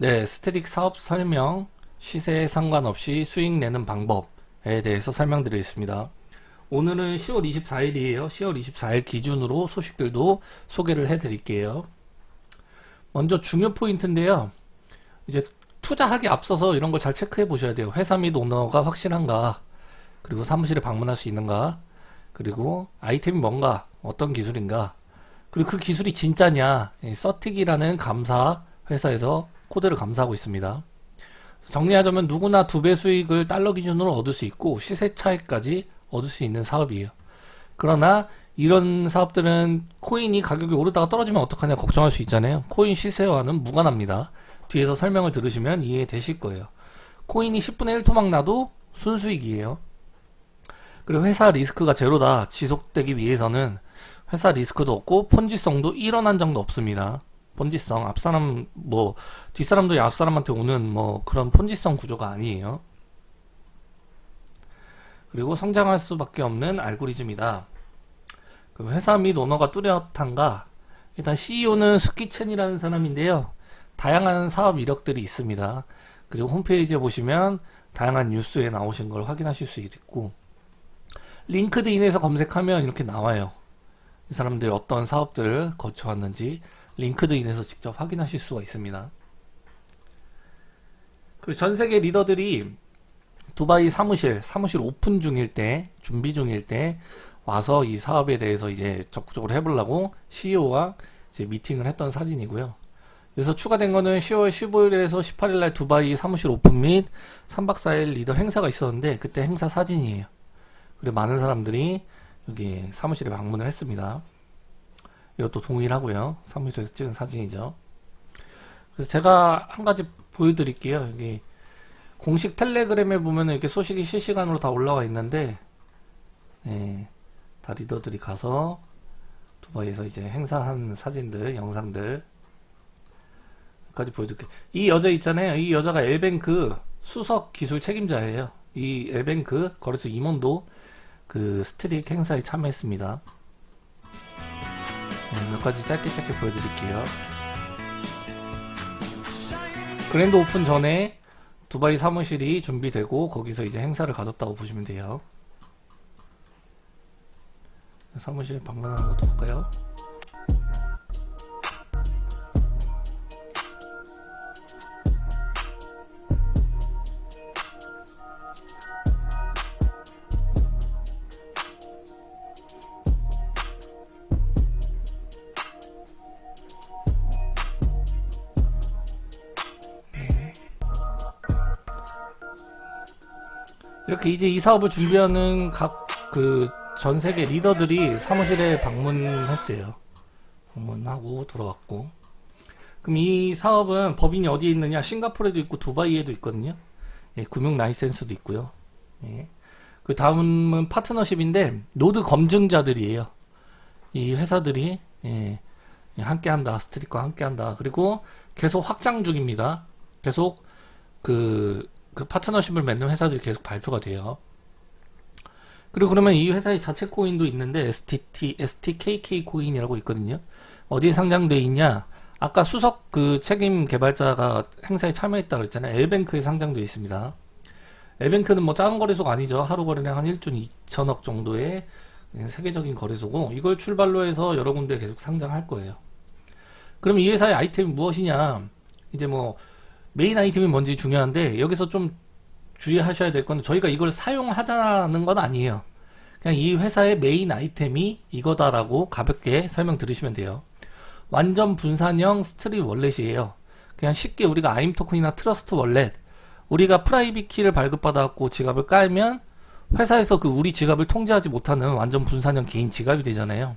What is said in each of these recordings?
네, 스테릭 사업 설명, 시세에 상관없이 수익 내는 방법에 대해서 설명드리겠습니다. 오늘은 10월 24일이에요. 10월 24일 기준으로 소식들도 소개를 해드릴게요. 먼저 중요 포인트인데요. 이제 투자하기 앞서서 이런 걸 잘 체크해 보셔야 돼요. 회사 및 오너가 확실한가, 그리고 사무실에 방문할 수 있는가, 그리고 아이템이 뭔가, 어떤 기술인가, 그리고 그 기술이 진짜냐. 서틱이라는 감사 회사에서 코드를 감사하고 있습니다. 정리하자면 누구나 2배 수익을 달러 기준으로 얻을 수 있고 시세 차익까지 얻을 수 있는 사업이에요. 그러나 이런 사업들은 코인이 가격이 오르다가 떨어지면 어떡하냐 걱정할 수 있잖아요. 코인 시세와는 무관합니다. 뒤에서 설명을 들으시면 이해되실 거예요. 코인이 10분의 1 토막 나도 순수익이에요. 그리고 회사 리스크가 제로다 지속되기 위해서는 회사 리스크도 없고 폰지성도 일어난 적도 없습니다. 폰지성, 앞사람, 뒷사람도 앞사람한테 오는 그런 폰지성 구조가 아니에요. 그리고 성장할 수밖에 없는 알고리즘이다. 그 회사 및 오너가 뚜렷한가? 일단 CEO는 스키첸이라는 사람인데요. 다양한 사업 이력들이 있습니다. 그리고 홈페이지에 보시면 다양한 뉴스에 나오신 걸 확인하실 수 있고, 링크드인에서 검색하면 이렇게 나와요. 이 사람들이 어떤 사업들을 거쳐왔는지 링크드인에서 직접 확인하실 수가 있습니다. 그리고 전 세계 리더들이 두바이 사무실 오픈 중일 때, 준비 중일 때 와서 이 사업에 대해서 이제 적극적으로 해보려고 CEO와 이제 미팅을 했던 사진이고요. 그래서 추가된 거는 10월 15일에서 18일날 두바이 사무실 오픈 및 3박 4일 리더 행사가 있었는데 그때 행사 사진이에요. 그리고 많은 사람들이 여기 사무실에 방문을 했습니다. 이것도 동일하고요. 사무실에서 찍은 사진이죠. 그래서 제가 한 가지 보여드릴게요. 여기 공식 텔레그램에 보면은 이렇게 소식이 실시간으로 다 올라와 있는데, 다 리더들이 가서 두바이에서 이제 행사한 사진들, 영상들 까지 보여드릴게요. 이 여자 있잖아요. 이 여자가 엘뱅크 수석 기술 책임자예요. 이 엘뱅크 거래소 임원도 그 스트릭 행사에 참여했습니다. 몇 가지 짧게 보여드릴게요. 그랜드 오픈 전에 두바이 사무실이 준비되고 거기서 이제 행사를 가졌다고 보시면 돼요. 사무실 방문하는 것도 볼까요? 이렇게 이제 이 사업을 준비하는 각 그 전 세계 리더들이 사무실에 방문했어요. 방문하고 돌아왔고. 그럼 이 사업은 법인이 어디에 있느냐? 싱가포르에도 있고 두바이에도 있거든요. 금융 라이센스도 있고요. 그 다음은 파트너십인데 노드 검증자들이에요. 이 회사들이 함께한다, 스트릭과 함께한다. 그리고 계속 확장 중입니다. 계속 그 파트너십을 맺는 회사들이 계속 발표가 돼요. 그리고 그러면 이 회사의 자체 코인도 있는데 STKK 코인이라고 있거든요. 어디에 상장돼 있냐? 아까 수석 그 책임 개발자가 행사에 참여했다 그랬잖아요. 엘뱅크에 상장되어 있습니다. 엘뱅크는 작은 거래소가 아니죠. 하루 거래량 한 1조 2천억 정도의 세계적인 거래소고, 이걸 출발로 해서 여러 군데 계속 상장할 거예요. 그럼 이 회사의 아이템이 무엇이냐? 이제 메인 아이템이 뭔지 중요한데, 여기서 좀 주의하셔야 될 건 저희가 이걸 사용하자는 건 아니에요. 그냥 이 회사의 메인 아이템이 이거다라고 가볍게 설명 들으시면 돼요. 완전 분산형 스트릿 월렛이에요. 그냥 쉽게 우리가 아임 토큰이나 트러스트 월렛, 우리가 프라이빗 키를 발급받아갖고 지갑을 깔면 회사에서 그 우리 지갑을 통제하지 못하는 완전 분산형 개인 지갑이 되잖아요.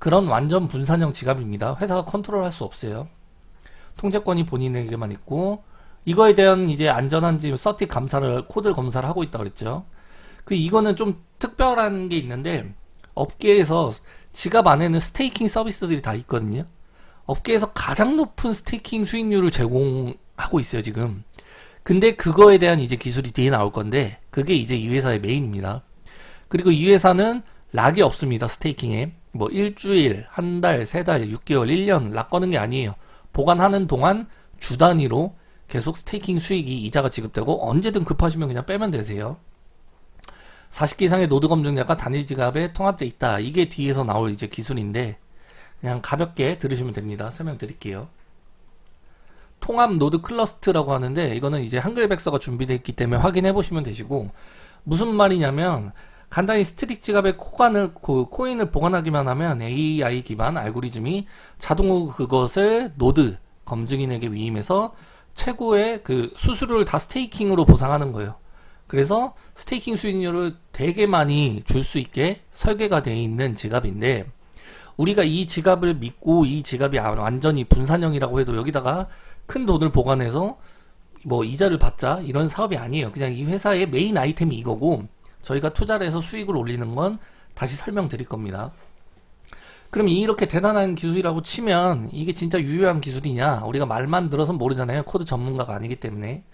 그런 완전 분산형 지갑입니다. 회사가 컨트롤할 수 없어요. 통제권이 본인에게만 있고, 이거에 대한 이제 안전한지 서틱 감사를, 코드 검사를 하고 있다 그랬죠. 이거는 좀 특별한 게 있는데, 업계에서 지갑 안에는 스테이킹 서비스들이 다 있거든요. 업계에서 가장 높은 스테이킹 수익률을 제공하고 있어요, 지금. 근데 그거에 대한 이제 기술이 뒤에 나올 건데, 그게 이제 이 회사의 메인입니다. 그리고 이 회사는 락이 없습니다, 스테이킹에. 일주일, 한 달, 3달, 6개월, 1년 락 거는 게 아니에요. 보관하는 동안 주 단위로 계속 스테이킹 수익이 이자가 지급되고 언제든 급하시면 그냥 빼면 되세요. 40개 이상의 노드 검증자가 단일 지갑에 통합되어 있다. 이게 뒤에서 나올 이제 기술인데 그냥 가볍게 들으시면 됩니다. 설명드릴게요. 통합 노드 클러스트라고 하는데 이거는 이제 한글 백서가 준비되어 있기 때문에 확인해 보시면 되시고, 무슨 말이냐면 간단히 스트릭 지갑에 코인을 보관하기만 하면 AI 기반 알고리즘이 자동으로 그것을 노드 검증인에게 위임해서 최고의 그 수수료를 다 스테이킹으로 보상하는 거예요. 그래서 스테이킹 수익률을 되게 많이 줄 수 있게 설계가 되어 있는 지갑인데, 우리가 이 지갑을 믿고 이 지갑이 완전히 분산형이라고 해도 여기다가 큰 돈을 보관해서 뭐 이자를 받자 이런 사업이 아니에요. 그냥 이 회사의 메인 아이템이 이거고, 저희가 투자를 해서 수익을 올리는 건 다시 설명드릴 겁니다. 그럼 이렇게 대단한 기술이라고 치면 이게 진짜 유효한 기술이냐? 우리가 말만 들어서 모르잖아요. 코드 전문가가 아니기 때문에.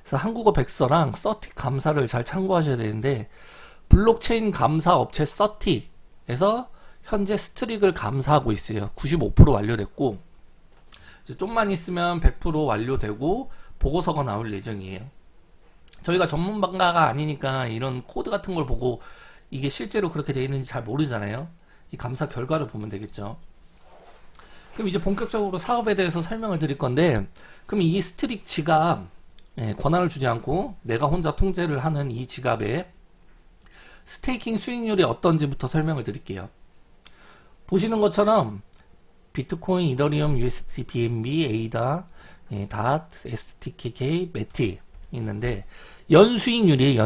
그래서 한국어 백서랑 서틱 감사를 잘 참고하셔야 되는데, 블록체인 감사 업체 서틱에서 현재 스트릭을 감사하고 있어요. 95% 완료됐고, 이제 좀만 있으면 100% 완료되고 보고서가 나올 예정이에요. 저희가 전문가가 아니니까 이런 코드 같은 걸 보고 이게 실제로 그렇게 되어 있는지 잘 모르잖아요. 이 감사 결과를 보면 되겠죠. 그럼 이제 본격적으로 사업에 대해서 설명을 드릴 건데, 그럼 이 스트릭 지갑, 권한을 주지 않고 내가 혼자 통제를 하는 이 지갑의 스테이킹 수익률이 어떤지부터 설명을 드릴게요. 보시는 것처럼 비트코인, 이더리움, USDT, BNB, ADA, DAT, STKK, 매틱 있는데 연수익률이에요.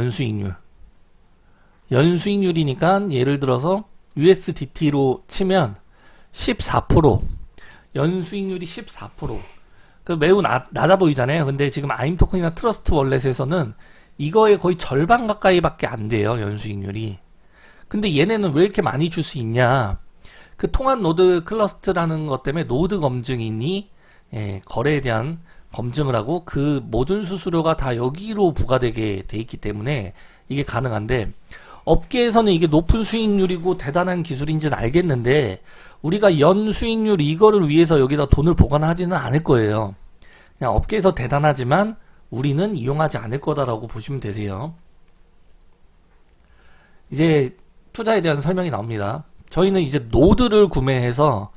연수익률이니까 예를 들어서 USDT로 치면 14%, 연수익률이 14%. 그 매우 낮아 보이잖아요. 근데 지금 아임 토큰이나 트러스트 월렛에서는 이거의 거의 절반 가까이밖에 안 돼요. 연수익률이. 근데 얘네는 왜 이렇게 많이 줄 수 있냐? 그 통합 노드 클러스트라는 것 때문에 노드 검증인이 거래에 대한 검증을 하고 그 모든 수수료가 다 여기로 부과되게 돼 있기 때문에 이게 가능한데, 업계에서는 이게 높은 수익률이고 대단한 기술인지는 알겠는데 우리가 연 수익률 이거를 위해서 여기다 돈을 보관하지는 않을 거예요. 그냥 업계에서 대단하지만 우리는 이용하지 않을 거다라고 보시면 되세요. 이제 투자에 대한 설명이 나옵니다. 저희는 이제 노드를 구매해서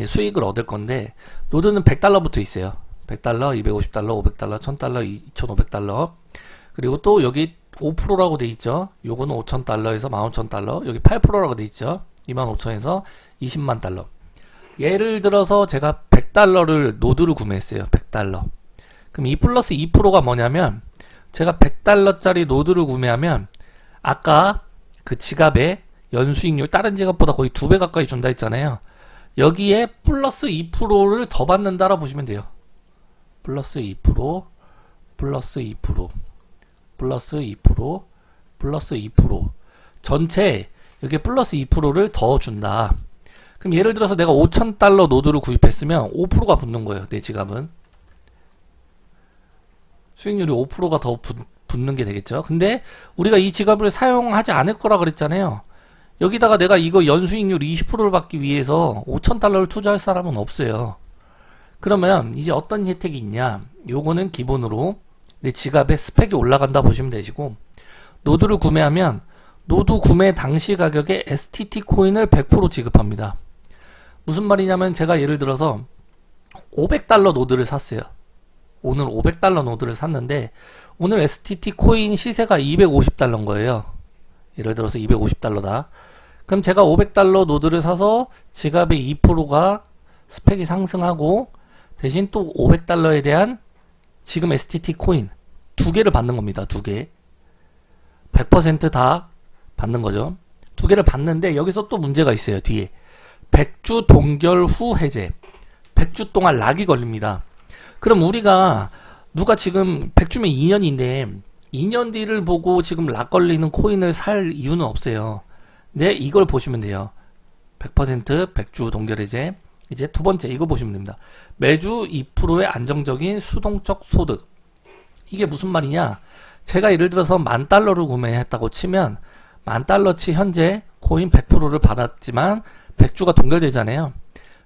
수익을 얻을 건데, 노드는 100달러부터 있어요. 100달러, 250달러, 500달러, 1000달러, 2500달러. 그리고 또 여기 5%라고 돼 있죠. 요거는 5000달러에서 15000달러. 여기 8%라고 돼 있죠. 25000에서 20만 달러. 예를 들어서 제가 100달러를 노드를 구매했어요. 100달러. 그럼 이 플러스 2%가 뭐냐면, 제가 100달러짜리 노드를 구매하면 아까 그 지갑에 연수익률 다른 지갑보다 거의 2배 가까이 준다 했잖아요. 여기에 플러스 2%를 더 받는다라 보시면 돼요. 플러스 2%, 플러스 2%, 플러스 2%, 플러스 2%. 전체 여기에 플러스 2%를 더 준다. 그럼 예를 들어서 내가 5000달러 노드를 구입했으면 5%가 붙는 거예요. 내 지갑은. 수익률이 5%가 더 붙는 게 되겠죠. 근데 우리가 이 지갑을 사용하지 않을 거라 그랬잖아요. 여기다가 내가 이거 연수익률 20%를 받기 위해서 5000달러를 투자할 사람은 없어요. 그러면 이제 어떤 혜택이 있냐? 요거는 기본으로 내 지갑의 스펙이 올라간다 보시면 되시고, 노드를 구매하면 노드 구매 당시 가격에 STT 코인을 100% 지급합니다. 무슨 말이냐면 제가 예를 들어서 500달러 노드를 샀어요. 오늘 500달러 노드를 샀는데 오늘 STT 코인 시세가 250달러인 거예요. 예를 들어서 250달러다. 그럼 제가 500달러 노드를 사서 지갑의 2%가 스펙이 상승하고 대신 또 500달러에 대한 지금 STT 코인 2개를 받는 겁니다. 2개. 100% 다 받는 거죠. 2개를 받는데 여기서 또 문제가 있어요. 뒤에. 100주 동결 후 해제. 100주 동안 락이 걸립니다. 그럼 우리가 누가 지금 100주면 2년인데 2년 뒤를 보고 지금 락 걸리는 코인을 살 이유는 없어요. 네, 이걸 보시면 돼요. 100% 100주 동결 해제. 이제 두 번째 이거 보시면 됩니다. 매주 2%의 안정적인 수동적 소득. 이게 무슨 말이냐? 제가 예를 들어서 10,000달러를 구매했다고 치면 10,000달러치 현재 코인 100%를 받았지만 100주가 동결되잖아요.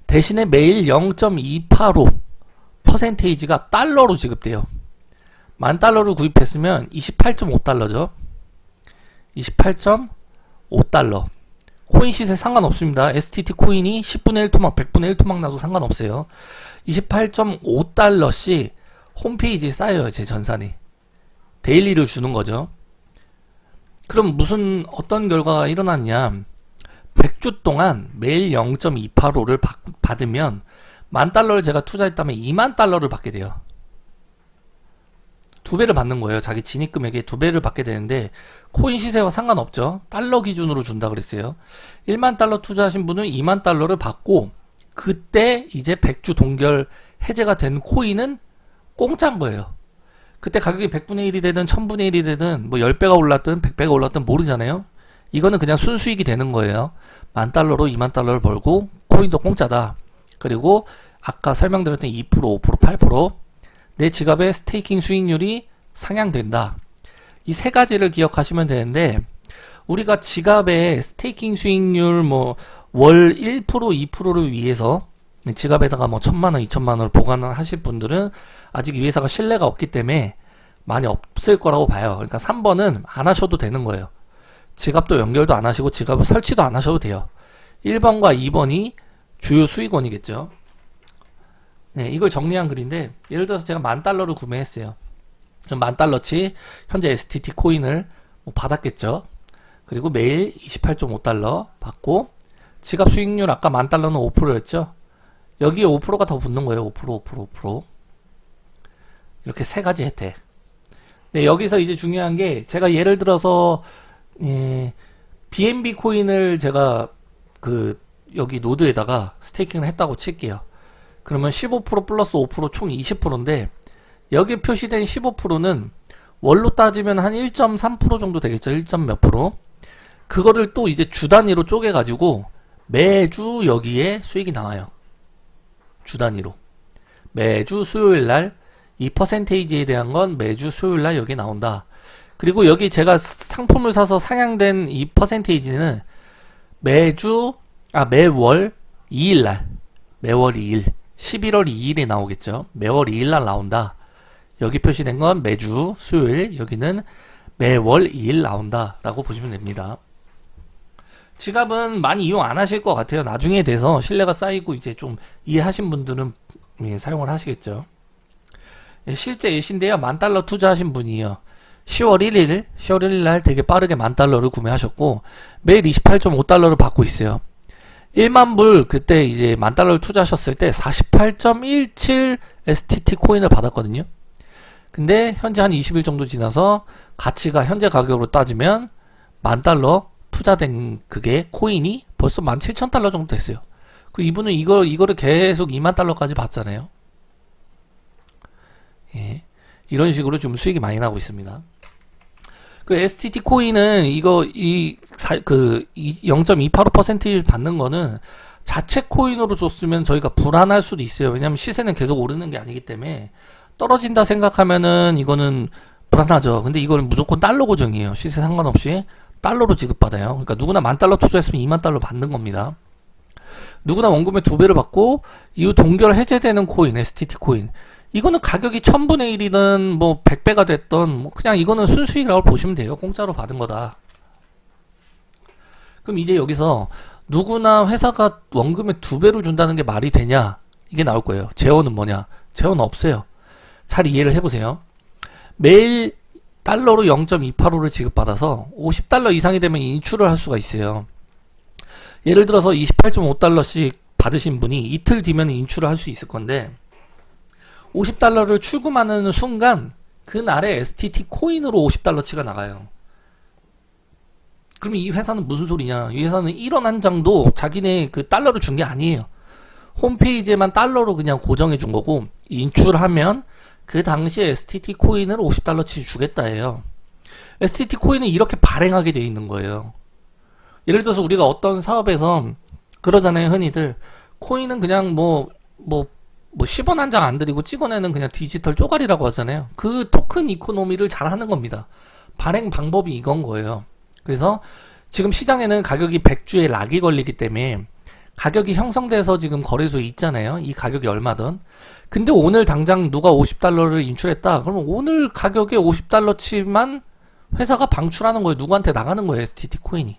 대신에 매일 0.285%가 달러로 지급돼요. $10,000를 구입했으면 28.5달러죠. 28.5달러. 코인 시세 상관없습니다. STT 코인이 10분의 1 토막, 100분의 1 토막 나도 상관없어요. 28.5달러씩 홈페이지에 쌓여요, 제 전산이. 데일리를 주는 거죠. 그럼 어떤 결과가 일어났냐. 100주 동안 매일 0.285를 받으면 $10,000를 제가 투자했다면 $20,000를 받게 돼요. 2배를 받는 거예요. 자기 진입금액의 2배를 받게 되는데 코인 시세와 상관없죠. 달러 기준으로 준다 그랬어요. $10,000 투자하신 분은 $20,000를 받고 그때 이제 100주 동결 해제가 된 코인은 공짜인 거예요. 그때 가격이 100분의 1이 되든 1000분의 1이 되든 뭐 10배가 올랐든 100배가 올랐든 모르잖아요. 이거는 그냥 순수익이 되는 거예요. $10,000로 $20,000를 벌고 코인도 공짜다. 그리고 아까 설명드렸던 2%, 5%, 8% 내 지갑의 스테이킹 수익률이 상향된다. 이 세 가지를 기억하시면 되는데 우리가 지갑의 스테이킹 수익률 뭐 월 1%, 2%를 위해서 지갑에다가 뭐 1,000만원, 2,000만원을 보관하실 분들은 아직 이 회사가 신뢰가 없기 때문에 많이 없을 거라고 봐요. 그러니까 3번은 안 하셔도 되는 거예요. 지갑도 연결도 안 하시고 지갑을 설치도 안 하셔도 돼요. 1번과 2번이 주요 수익원이겠죠. 네, 이걸 정리한 글인데 예를 들어서 제가 $10,000를 구매했어요. 그럼 $10,000치 현재 STT 코인을 받았겠죠. 그리고 매일 28.5달러 받고 지갑 수익률 아까 $10,000는 5%였죠. 여기에 5%가 더 붙는 거예요. 5%, 5%, 5%. 이렇게 세 가지 혜택. 네, 여기서 이제 중요한 게 제가 예를 들어서 BNB 코인을 제가 여기 노드에다가 스테이킹을 했다고 칠게요. 그러면 15% 플러스 5% 총 20%인데 여기 표시된 15%는 월로 따지면 한 1.3% 정도 되겠죠. 1점 몇 프로. 그거를 또 이제 주 단위로 쪼개 가지고 매주 여기에 수익이 나와요. 주 단위로. 매주 수요일 날 이 퍼센테이지에 대한 건 매주 수요일 날 여기 나온다. 그리고 여기 제가 상품을 사서 상향된 이 퍼센테이지는 매월 2일 날, 매월 2일, 11월 2일에 나오겠죠. 매월 2일 날 나온다. 여기 표시된 건 매주 수요일, 여기는 매월 2일 나온다 라고 보시면 됩니다. 지갑은 많이 이용 안 하실 것 같아요. 나중에 돼서 신뢰가 쌓이고 이제 좀 이해하신 분들은 사용을 하시겠죠. 실제 예시인데요. $10,000 투자하신 분이요. 10월 1일 날 되게 빠르게 $10,000를 구매하셨고 매일 28.5달러를 받고 있어요. 1만 불 그때 이제 $10,000를 투자하셨을 때 48.17 STT 코인을 받았거든요. 근데 현재 한 20일 정도 지나서 가치가 현재 가격으로 따지면 $10,000 투자된 그게 코인이 벌써 17,000달러 정도 됐어요. 그 이분은 이거를 계속 $20,000까지 받잖아요. 예. 이런 식으로 좀 수익이 많이 나고 있습니다. 그 STT 코인은 0.285%를 받는 거는 자체 코인으로 줬으면 저희가 불안할 수도 있어요. 왜냐하면 시세는 계속 오르는 게 아니기 때문에 떨어진다 생각하면은 이거는 불안하죠. 근데 이거는 무조건 달러 고정이에요. 시세 상관없이 달러로 지급받아요. 그러니까 누구나 $10,000 투자했으면 $20,000 받는 겁니다. 누구나 원금의 2배를 받고 이후 동결 해제되는 코인, STT 코인. 이거는 가격이 1000분의 1이든 뭐 100배가 됐던 뭐 그냥 이거는 순수익이라고 보시면 돼요. 공짜로 받은 거다. 그럼 이제 여기서 누구나 회사가 원금의 2배를 준다는 게 말이 되냐? 이게 나올 거예요. 재원은 뭐냐? 재원 없어요. 잘 이해를 해보세요. 매일 달러로 0.285를 지급받아서 $50 이상이 되면 인출을 할 수가 있어요. 예를 들어서 28.5달러씩 받으신 분이 이틀 뒤면 인출을 할 수 있을 건데 $50를 출금하는 순간 그날의 STT 코인으로 $50치가 나가요. 그럼 이 회사는 무슨 소리냐? 이 회사는 1원 한 장도 자기네 그 달러를 준 게 아니에요. 홈페이지에만 달러로 그냥 고정해 준 거고 인출하면 그 당시에 STT 코인을 $50치 주겠다예요. STT 코인은 이렇게 발행하게 돼 있는 거예요. 예를 들어서 우리가 어떤 사업에서 그러잖아요. 흔히들 코인은 그냥 뭐 10원 한 장 안 들이고 찍어내는 그냥 디지털 쪼가리라고 하잖아요. 그 토큰 이코노미를 잘 하는 겁니다. 발행 방법이 이건 거예요. 그래서 지금 시장에는 가격이 100주에 락이 걸리기 때문에 가격이 형성돼서 지금 거래소에 있잖아요. 이 가격이 얼마든. 근데 오늘 당장 누가 50달러를 인출했다. 그러면 오늘 가격에 50달러치만 회사가 방출하는 거예요. 누구한테 나가는 거예요. STT 코인이.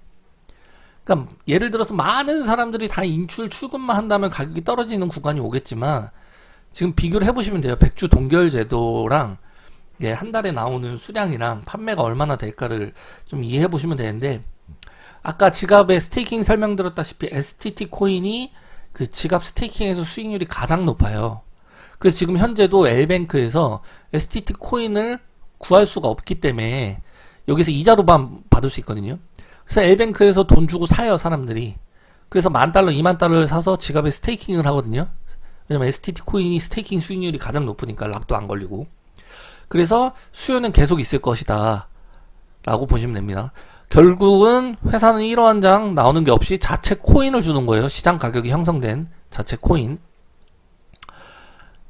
그러니까 예를 들어서 많은 사람들이 다 인출 출금만 한다면 가격이 떨어지는 구간이 오겠지만 지금 비교를 해보시면 돼요. 백주 동결 제도랑 한 달에 나오는 수량이랑 판매가 얼마나 될까를 좀 이해해 보시면 되는데, 아까 지갑에 스테이킹 설명드렸다시피 STT 코인이 그 지갑 스테이킹에서 수익률이 가장 높아요. 그래서 지금 현재도 L뱅크에서 STT 코인을 구할 수가 없기 때문에 여기서 이자로만 받을 수 있거든요. 그래서 L뱅크에서 돈 주고 사요, 사람들이. 그래서 $10,000, $20,000를 사서 지갑에 스테이킹을 하거든요. 왜냐면 STT 코인이 스테이킹 수익률이 가장 높으니까 락도 안 걸리고. 그래서 수요는 계속 있을 것이다 라고 보시면 됩니다. 결국은 회사는 1원 장 나오는 게 없이 자체 코인을 주는 거예요. 시장 가격이 형성된 자체 코인.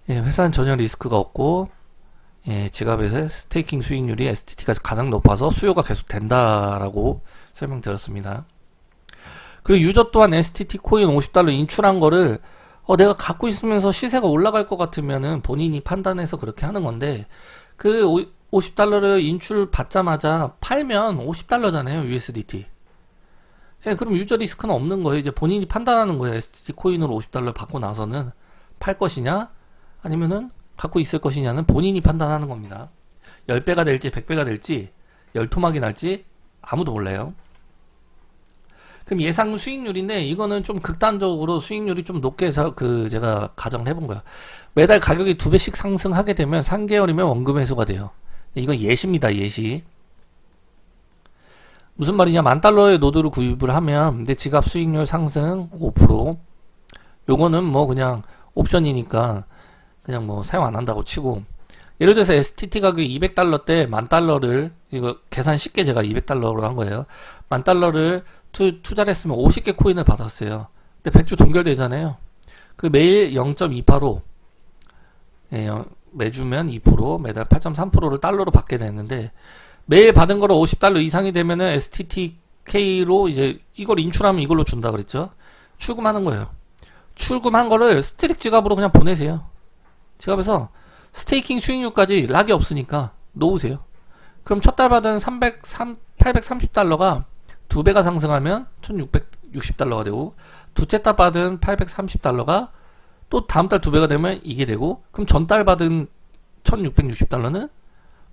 회사는 전혀 리스크가 없고, 지갑에서 스테이킹 수익률이 STT가 가장 높아서 수요가 계속 된다라고 설명드렸습니다. 그리고 유저 또한 STT 코인 $50 인출한 거를 내가 갖고 있으면서 시세가 올라갈 것 같으면은 본인이 판단해서 그렇게 하는 건데, 그 $50를 인출 받자마자 팔면 $50잖아요, USDT. 그럼 유저 리스크는 없는 거예요. 이제 본인이 판단하는 거예요. STT 코인으로 $50 받고 나서는 팔 것이냐, 아니면은 갖고 있을 것이냐는 본인이 판단하는 겁니다. 10배가 될지 100배가 될지 열토막이 날지 아무도 몰라요. 그럼 예상 수익률인데, 이거는 좀 극단적으로 수익률이 좀 높게 해서 제가 가정을 해본 거예요. 매달 가격이 2배씩 상승하게 되면 3개월이면 원금 회수가 돼요. 이건 예시입니다, 예시. 무슨 말이냐, $10,000의 노드를 구입을 하면 내 지갑 수익률 상승 5%. 요거는 뭐 그냥 옵션이니까 그냥 뭐 사용 안 한다고 치고, 예를 들어서 STT 가격이 $200 때 $10,000를, 이거 계산 쉽게 제가 $200로 한 거예요. $10,000를 투자를 했으면 50개 코인을 받았어요. 근데 100주 동결되잖아요. 그 매일 0.285, 매주면 2%, 매달 8.3%를 달러로 받게 되는데, 매일 받은 거로 $50 이상이 되면은 STTK로 이제 이걸 인출하면 이걸로 준다 그랬죠. 출금하는 거예요. 출금한 거를 스트릭 지갑으로 그냥 보내세요. 지갑에서 스테이킹 수익률까지 락이 없으니까 놓으세요. 그럼 첫 달 받은 $830가 2배가 상승하면 $1,660가 되고, 두째 달 받은 $830가 또 다음 달 2배가 되면 이게 되고, 그럼 전달 받은 $1,660는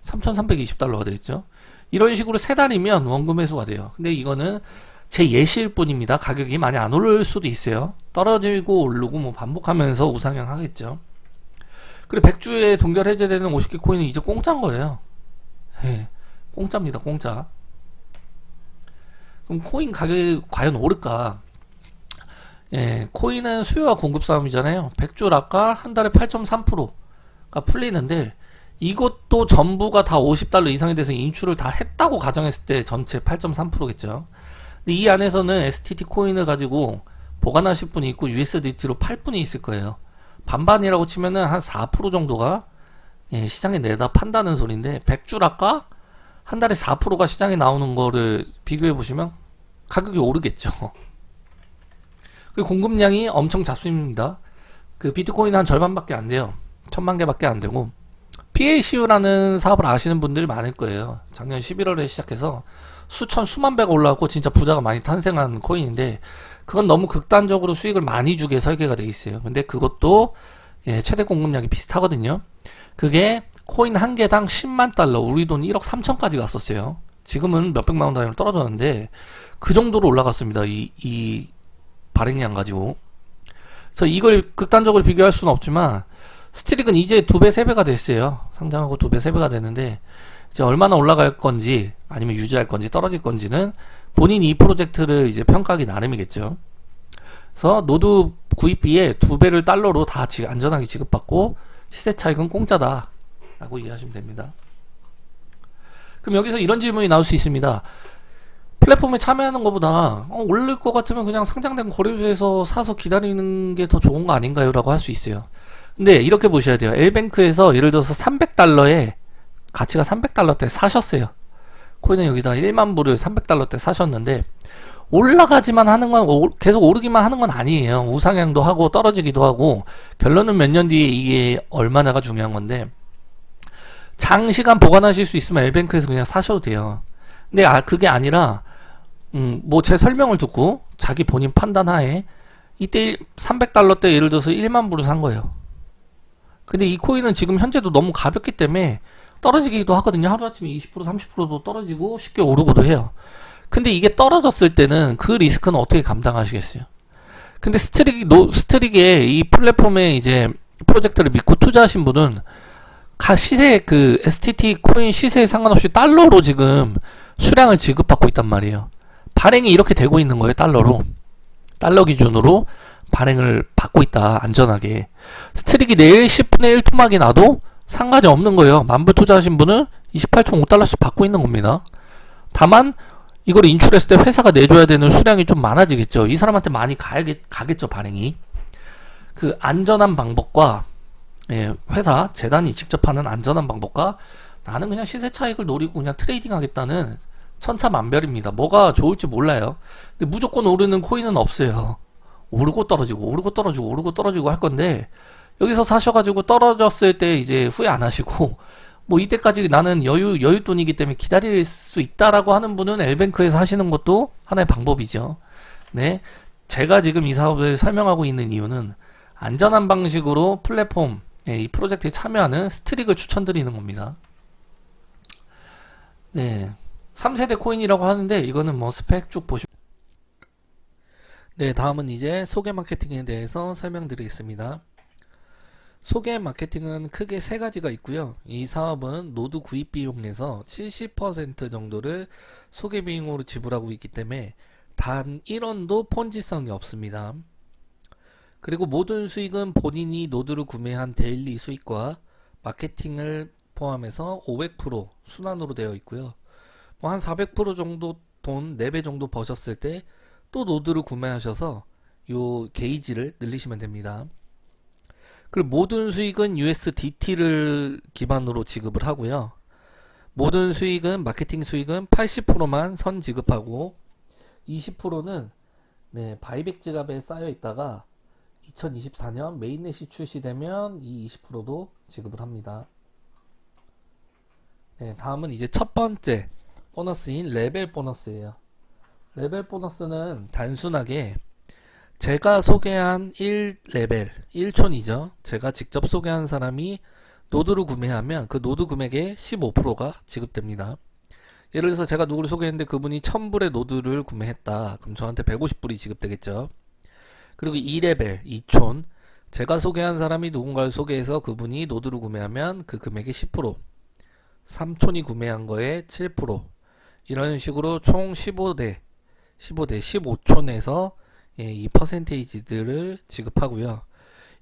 $3,320가 되겠죠. 이런 식으로 3달이면 원금 회수가 돼요. 근데 이거는 제 예시일 뿐입니다. 가격이 많이 안 오를 수도 있어요. 떨어지고 오르고 뭐 반복하면서 우상향 하겠죠. 그리고 100주에 동결 해제되는 50개 코인은 이제 공짜인 거예요. 공짜입니다, 공짜. 그럼 코인 가격이 과연 오를까? 코인은 수요와 공급 싸움이잖아요. 100주 락가 한 달에 8.3%가 풀리는데, 이것도 전부가 다 $50 이상이 돼서 인출을 다 했다고 가정했을 때 전체 8.3%겠죠. 근데 이 안에서는 STT 코인을 가지고 보관하실 분이 있고 USDT로 팔 분이 있을 거예요. 반반이라고 치면은 한 4% 정도가 시장에 내다 판다는 소리인데, 100주 락가 한 달에 4%가 시장에 나오는 거를 비교해 보시면 가격이 오르겠죠. 그리고 공급량이 엄청 잡습니다. 그 비트코인은 한 절반밖에 안 돼요. 1,000만 개밖에 안 되고, PACU라는 사업을 아시는 분들이 많을 거예요. 작년 11월에 시작해서 수만 배가 올라왔고 진짜 부자가 많이 탄생한 코인인데, 그건 너무 극단적으로 수익을 많이 주게 설계가 돼 있어요. 근데 그것도 최대 공급량이 비슷하거든요. 그게 코인 한 개당 $100,000, 우리 돈 1억 3천까지 갔었어요. 지금은 몇백만 원 단위로 떨어졌는데 그 정도로 올라갔습니다. 이 발행량 가지고. 그래서 이걸 극단적으로 비교할 수는 없지만, 스트릭은 이제 2배, 3배가 됐어요. 상장하고 2배, 3배가 됐는데, 이제 얼마나 올라갈 건지, 아니면 유지할 건지, 떨어질 건지는 본인이 이 프로젝트를 이제 평가하기 나름이겠죠. 그래서 노드 구입비에 2배를 달러로 다 안전하게 지급받고, 시세 차익은 공짜다 라고 이해하시면 됩니다. 그럼 여기서 이런 질문이 나올 수 있습니다. 플랫폼에 참여하는 것보다 오를 것 같으면 그냥 상장된 거래소에서 사서 기다리는 게 더 좋은 거 아닌가요? 라고 할 수 있어요. 근데 이렇게 보셔야 돼요. L뱅크에서 예를 들어서 $300에 가치가 $300대 사셨어요. 코인은 여기다 1만 불을 $300대 사셨는데, 올라가지만 하는 건 계속 오르기만 하는 건 아니에요. 우상향도 하고 떨어지기도 하고 결론은 몇 년 뒤에 이게 얼마나가 중요한 건데 장시간 보관하실 수 있으면 엘뱅크에서 그냥 사셔도 돼요. 근데 그게 아니라 뭐 제 설명을 듣고 자기 본인 판단하에 이때 300달러 때 예를 들어서 1만 불을 산 거예요. 근데 이 코인은 지금 현재도 너무 가볍기 때문에 떨어지기도 하거든요. 하루아침에 20% 30%도 떨어지고 쉽게 오르고도 해요. 근데 이게 떨어졌을 때는 그 리스크는 어떻게 감당하시겠어요? 근데 스트릭에 이 플랫폼에 이제 프로젝트를 믿고 투자하신 분은 시세 그 STT 코인 시세에 상관없이 달러로 지금 수량을 지급받고 있단 말이에요. 발행이 이렇게 되고 있는 거예요. 달러 기준으로 발행을 받고 있다. 안전하게. 스트릭이 내일 10분의 1 토막이 나도 상관이 없는 거예요. 만불 투자하신 분은 28.5달러씩 받고 있는 겁니다. 다만 이걸 인출했을 때 회사가 내줘야 되는 수량이 좀 많아지겠죠. 이 사람한테 많이 가겠죠. 발행이. 그 안전한 방법과 회사 재단이 직접 하는 안전한 방법과 나는 그냥 시세 차익을 노리고 그냥 트레이딩 하겠다는 천차만별입니다. 뭐가 좋을지 몰라요. 근데 무조건 오르는 코인은 없어요. 오르고 떨어지고 오르고 떨어지고 오르고 떨어지고 할 건데 여기서 사셔가지고 떨어졌을 때 이제 후회 안 하시고 뭐 이때까지 나는 여윳돈이기 때문에 기다릴 수 있다라고 하는 분은 엘뱅크에서 하시는 것도 하나의 방법이죠. 네, 제가 지금 이 사업을 설명하고 있는 이유는 안전한 방식으로 플랫폼 이 프로젝트에 참여하는 스트릭을 추천드리는 겁니다. 네, 3세대 코인이라고 하는데 이거는 뭐 스펙 쭉 보시면 네, 다음은 이제 소개 마케팅에 대해서 설명드리겠습니다. 소개 마케팅은 크게 세 가지가 있고요. 이 사업은 노드 구입 비용 내서 70% 정도를 소개 비용으로 지불하고 있기 때문에 단 1원도 폰지성이 없습니다. 그리고 모든 수익은 본인이 노드를 구매한 데일리 수익과 마케팅을 포함해서 500% 순환으로 되어 있고요. 뭐 한 400% 정도 돈 4배 정도 버셨을 때 또 노드를 구매하셔서 요 게이지를 늘리시면 됩니다. 그리고 모든 수익은 USDT를 기반으로 지급을 하고요. 모든 수익은 마케팅 수익은 80%만 선 지급하고 20%는 바이백 지갑에 쌓여 있다가 2024년 메인넷이 출시되면 이 20%도 지급을 합니다. 네, 다음은 이제 첫 번째 보너스인 레벨 보너스예요. 레벨 보너스는 단순하게 제가 소개한 1레벨, 1촌이죠. 제가 직접 소개한 사람이 노드를 구매하면 그 노드 금액의 15%가 지급됩니다. 예를 들어서 제가 누구를 소개했는데 그분이 1000불의 노드를 구매했다. 그럼 저한테 150불이 지급되겠죠. 그리고 2레벨, 2촌. 제가 소개한 사람이 누군가를 소개해서 그분이 노드를 구매하면 그 금액의 10%. 3촌이 구매한 거에 7%. 이런 식으로 총 15대 15촌에서 이 퍼센테이지들을 지급하고요.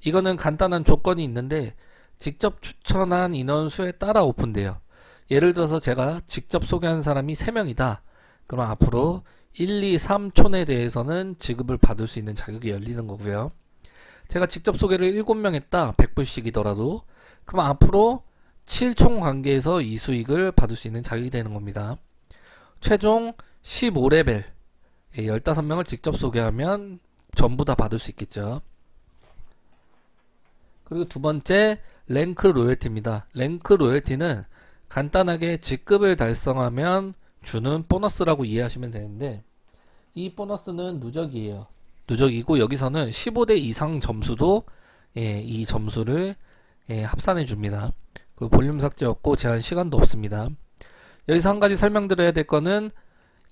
이거는 간단한 조건이 있는데 직접 추천한 인원수에 따라 오픈돼요. 예를 들어서 제가 직접 소개한 사람이 3명이다. 그럼 앞으로 1, 2, 3촌에 대해서는 지급을 받을 수 있는 자격이 열리는 거고요. 제가 직접 소개를 7명 했다. 100불씩이더라도 그럼 앞으로 7총 관계에서 이 수익을 받을 수 있는 자격이 되는 겁니다. 최종 15레벨 15명을 직접 소개하면 전부 다 받을 수 있겠죠. 그리고 두 번째 랭크 로열티입니다. 랭크 로열티는 간단하게 직급을 달성하면 주는 보너스라고 이해하시면 되는데 이 보너스는 누적이에요. 누적이고 여기서는 15대 이상 점수도 이 점수를 합산해 줍니다. 그 볼륨 삭제 없고 제한 시간도 없습니다. 여기서 한 가지 설명드려야 될 거는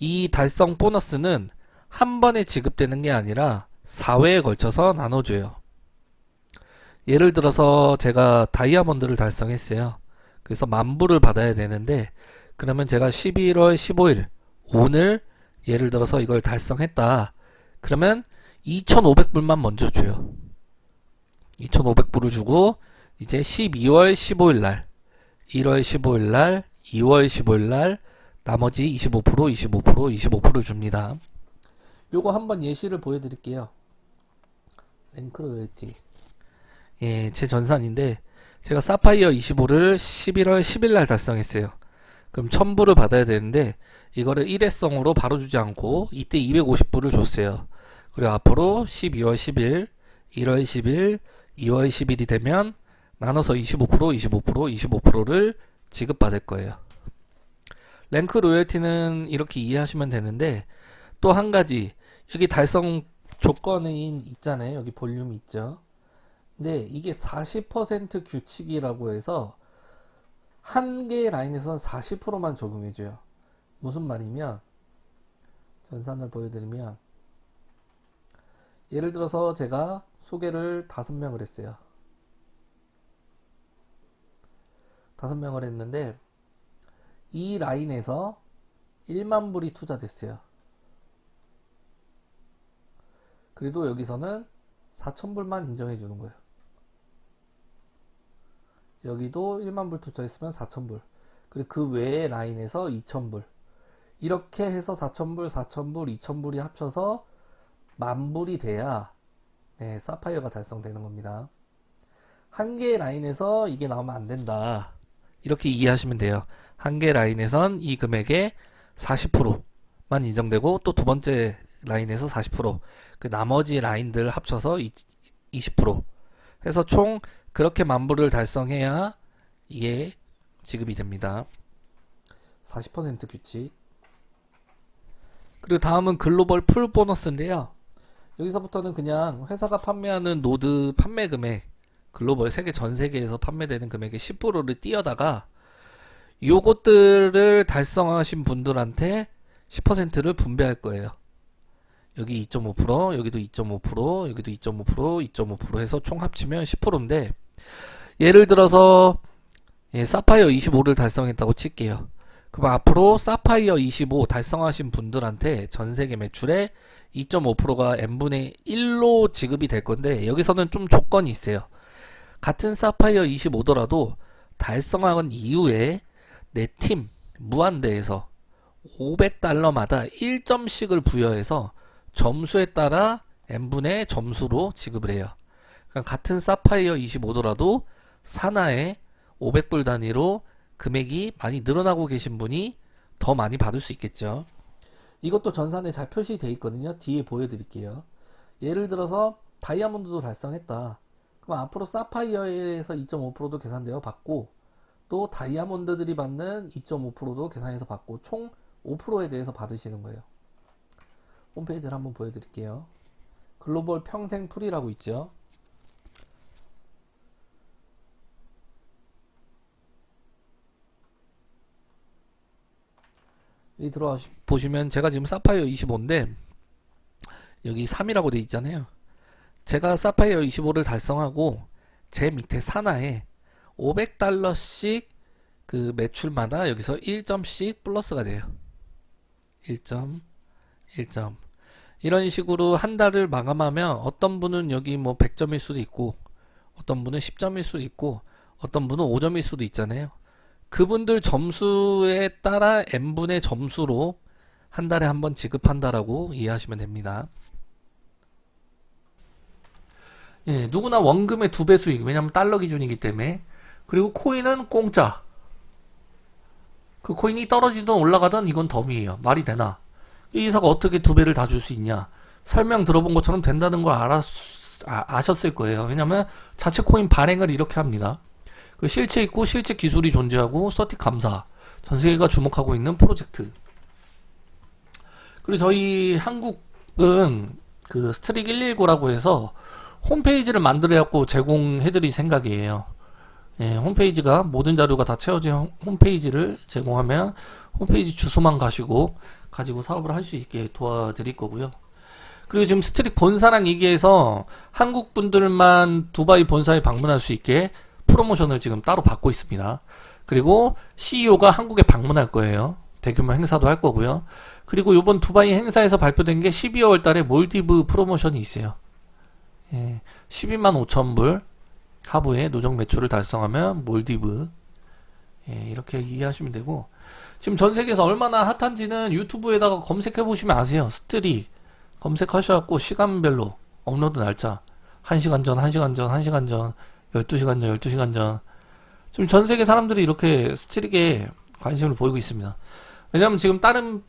이 달성 보너스는 한 번에 지급되는 게 아니라 4회에 걸쳐서 나눠줘요. 예를 들어서 제가 다이아몬드를 달성했어요. 그래서 10,000불을 받아야 되는데 그러면 제가 11월 15일 오늘 예를 들어서 이걸 달성했다. 그러면 2,500불만 먼저 줘요. 2,500불을 주고 이제 12월 15일 날 1월 15일 날 2월 15일 날 나머지 25%, 25%, 25%를 줍니다. 요거 한번 예시를 보여드릴게요. 랭크 로열티. 제 전산인데 제가 사파이어 25를 11월 10일 날 달성했어요. 그럼 1000불을 받아야 되는데 이거를 일회성으로 바로 주지 않고 이때 250불을 줬어요. 그리고 앞으로 12월 10일, 1월 10일, 2월 10일이 되면 나눠서 25%, 25%, 25%를 지급받을 거예요. 랭크 로열티는 이렇게 이해하시면 되는데 또 한 가지 여기 달성 조건이 있잖아요. 여기 볼륨이 있죠. 근데 이게 40% 규칙이라고 해서 한 개의 라인에서는 40%만 적용해줘요. 무슨 말이면 전산을 보여드리면 예를 들어서 제가 소개를 5명을 했어요. 5명을 했는데 이 라인에서 1만 불이 투자됐어요. 그래도 여기서는 4,000불만 인정해 주는 거예요. 여기도 1만 불 투자했으면 4,000불. 그리고 그 외의 라인에서 2,000불. 이렇게 해서 4,000불, 4,000불, 2,000불이 합쳐서 10,000불이 돼야 네, 사파이어가 달성되는 겁니다. 한 개의 라인에서 이게 나오면 안 된다. 이렇게 이해하시면 돼요. 한 개 라인에선 이 금액의 40%만 인정되고 또 두 번째 라인에서 40%, 그 나머지 라인들 합쳐서 20% 해서 총 그렇게 10,000불을 달성해야 이게 지급이 됩니다. 40% 규칙. 그리고 다음은 글로벌 풀 보너스인데요. 여기서부터는 그냥 회사가 판매하는 노드 판매 금액, 글로벌 전 세계에서 판매되는 금액의 10%를 띄어다가 요것들을 달성하신 분들한테 10%를 분배할 거예요. 여기 2.5%, 여기도 2.5%, 여기도 2.5%, 2.5% 해서 총 합치면 10%인데 예를 들어서 사파이어 25를 달성했다고 칠게요. 그럼 앞으로 사파이어 25 달성하신 분들한테 전세계 매출의 2.5%가 n분의 1로 지급이 될 건데 여기서는 좀 조건이 있어요. 같은 사파이어 25더라도 달성한 이후에 내 팀 무한대에서 500달러마다 1점씩을 부여해서 점수에 따라 n분의 점수로 지급을 해요. 그러니까 같은 사파이어 25더라도 산하에 500불 단위로 금액이 많이 늘어나고 계신 분이 더 많이 받을 수 있겠죠. 이것도 전산에 잘 표시되어 있거든요. 뒤에 보여드릴게요. 예를 들어서 다이아몬드도 달성했다. 그럼 앞으로 사파이어에서 2.5%도 계산되어 받고 또 다이아몬드들이 받는 2.5%도 계산해서 받고 총 5%에 대해서 받으시는 거예요. 홈페이지를 한번 보여드릴게요. 글로벌 평생 풀이라고 있죠. 여기 들어와 보시면 제가 지금 사파이어 25인데 여기 3이라고 돼 있잖아요. 제가 사파이어 25를 달성하고 제 밑에 산하에 500달러씩 그 매출마다 여기서 1점씩 플러스가 돼요. 1점, 1점. 이런 식으로 한 달을 마감하면 어떤 분은 여기 뭐 100점일 수도 있고 어떤 분은 10점일 수도 있고 어떤 분은 5점일 수도 있잖아요. 그분들 점수에 따라 n분의 점수로 한 달에 한 번 지급한다라고 이해하시면 됩니다. 예, 누구나 원금의 2배 수익. 왜냐면 달러 기준이기 때문에. 그리고 코인은 공짜. 그 코인이 떨어지든 올라가든 이건 덤이에요. 말이 되나? 이 회사가 어떻게 2배를 다 줄 수 있냐? 설명 들어본 것처럼 된다는 걸 아셨을 거예요. 왜냐면 자체 코인 발행을 이렇게 합니다. 그 실체 있고 실제 기술이 존재하고 서티 감사. 전 세계가 주목하고 있는 프로젝트. 그리고 저희 한국은 그 스트릭 119라고 해서 홈페이지를 만들어갖고 제공해드릴 생각이에요. 예, 홈페이지가 모든 자료가 다 채워진 홈페이지를 제공하면 홈페이지 주소만 가지고 사업을 할 수 있게 도와드릴 거고요. 그리고 지금 스트릭 본사랑 얘기해서 한국 분들만 두바이 본사에 방문할 수 있게 프로모션을 지금 따로 받고 있습니다. 그리고 CEO가 한국에 방문할 거예요. 대규모 행사도 할 거고요. 그리고 이번 두바이 행사에서 발표된 게 12월 달에 몰디브 프로모션이 있어요. 예, 12만 5천 불 하부에 누적 매출을 달성하면 몰디브. 예, 이렇게 이해하시면 되고 지금 전 세계에서 얼마나 핫한지는 유튜브에다가 검색해 보시면 아세요. 스트릭 검색하셔갖고 시간별로 업로드 날짜 1시간 전, 1시간 전, 1시간 전, 12시간 전, 12시간 전. 지금 전 세계 사람들이 이렇게 스트릭에 관심을 보이고 있습니다. 왜냐면 지금 다른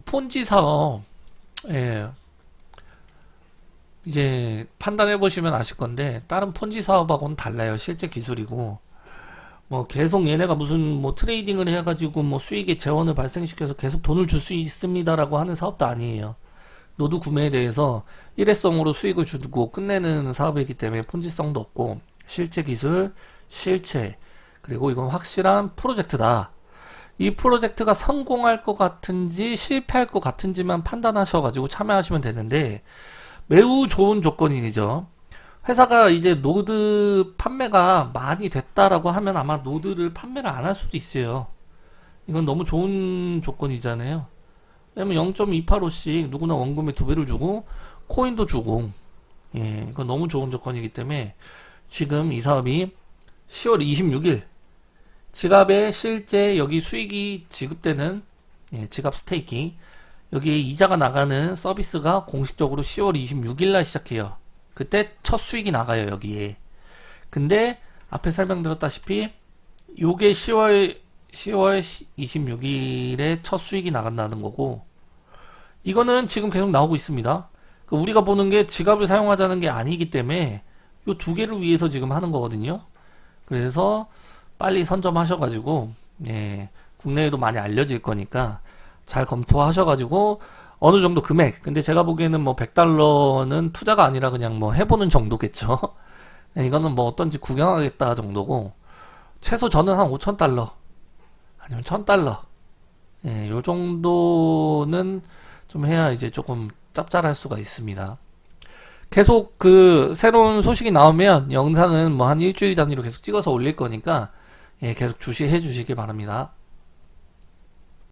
폰지 사업, 예, 이제 판단해 보시면 아실 건데 다른 폰지 사업하고는 달라요. 실제 기술이고 뭐 계속 얘네가 무슨 뭐 트레이딩을 해가지고 뭐 수익의 재원을 발생시켜서 계속 돈을 줄 수 있습니다라고 하는 사업도 아니에요. 노드 구매에 대해서 일회성으로 수익을 주고 끝내는 사업이기 때문에 폰지성도 없고 실제 기술, 실체, 그리고 이건 확실한 프로젝트다. 이 프로젝트가 성공할 것 같은지 실패할 것 같은지만 판단하셔가지고 참여하시면 되는데 매우 좋은 조건이죠. 회사가 이제 노드 판매가 많이 됐다라고 하면 아마 노드를 판매를 안 할 수도 있어요. 이건 너무 좋은 조건이잖아요. 왜냐면 0.285씩 누구나 원금의 2배를 주고 코인도 주고, 예, 이건 너무 좋은 조건이기 때문에 지금 이 사업이 10월 26일 지갑에 실제 여기 수익이 지급되는, 예, 지갑 스테이킹 여기에 이자가 나가는 서비스가 공식적으로 10월 26일 날 시작해요. 그때 첫 수익이 나가요, 여기에. 근데 앞에 설명드렸다시피 요게 10월 26일에 첫 수익이 나간다는 거고, 이거는 지금 계속 나오고 있습니다. 우리가 보는 게 지갑을 사용하자는 게 아니기 때문에 요 두 개를 위해서 지금 하는 거거든요. 그래서 빨리 선점하셔가지고, 예, 국내에도 많이 알려질 거니까 잘 검토하셔가지고 어느 정도 금액, 근데 제가 보기에는 뭐 100달러는 투자가 아니라 그냥 뭐 해보는 정도겠죠. 이거는 뭐 어떤지 구경하겠다 정도고, 최소 저는 한 5,000달러 아니면 1,000달러, 예, 요 정도는 좀 해야 이제 조금 짭짤할 수가 있습니다. 계속 그 새로운 소식이 나오면 영상은 뭐 한 일주일 단위로 계속 찍어서 올릴 거니까, 예, 계속 주시해 주시길 바랍니다.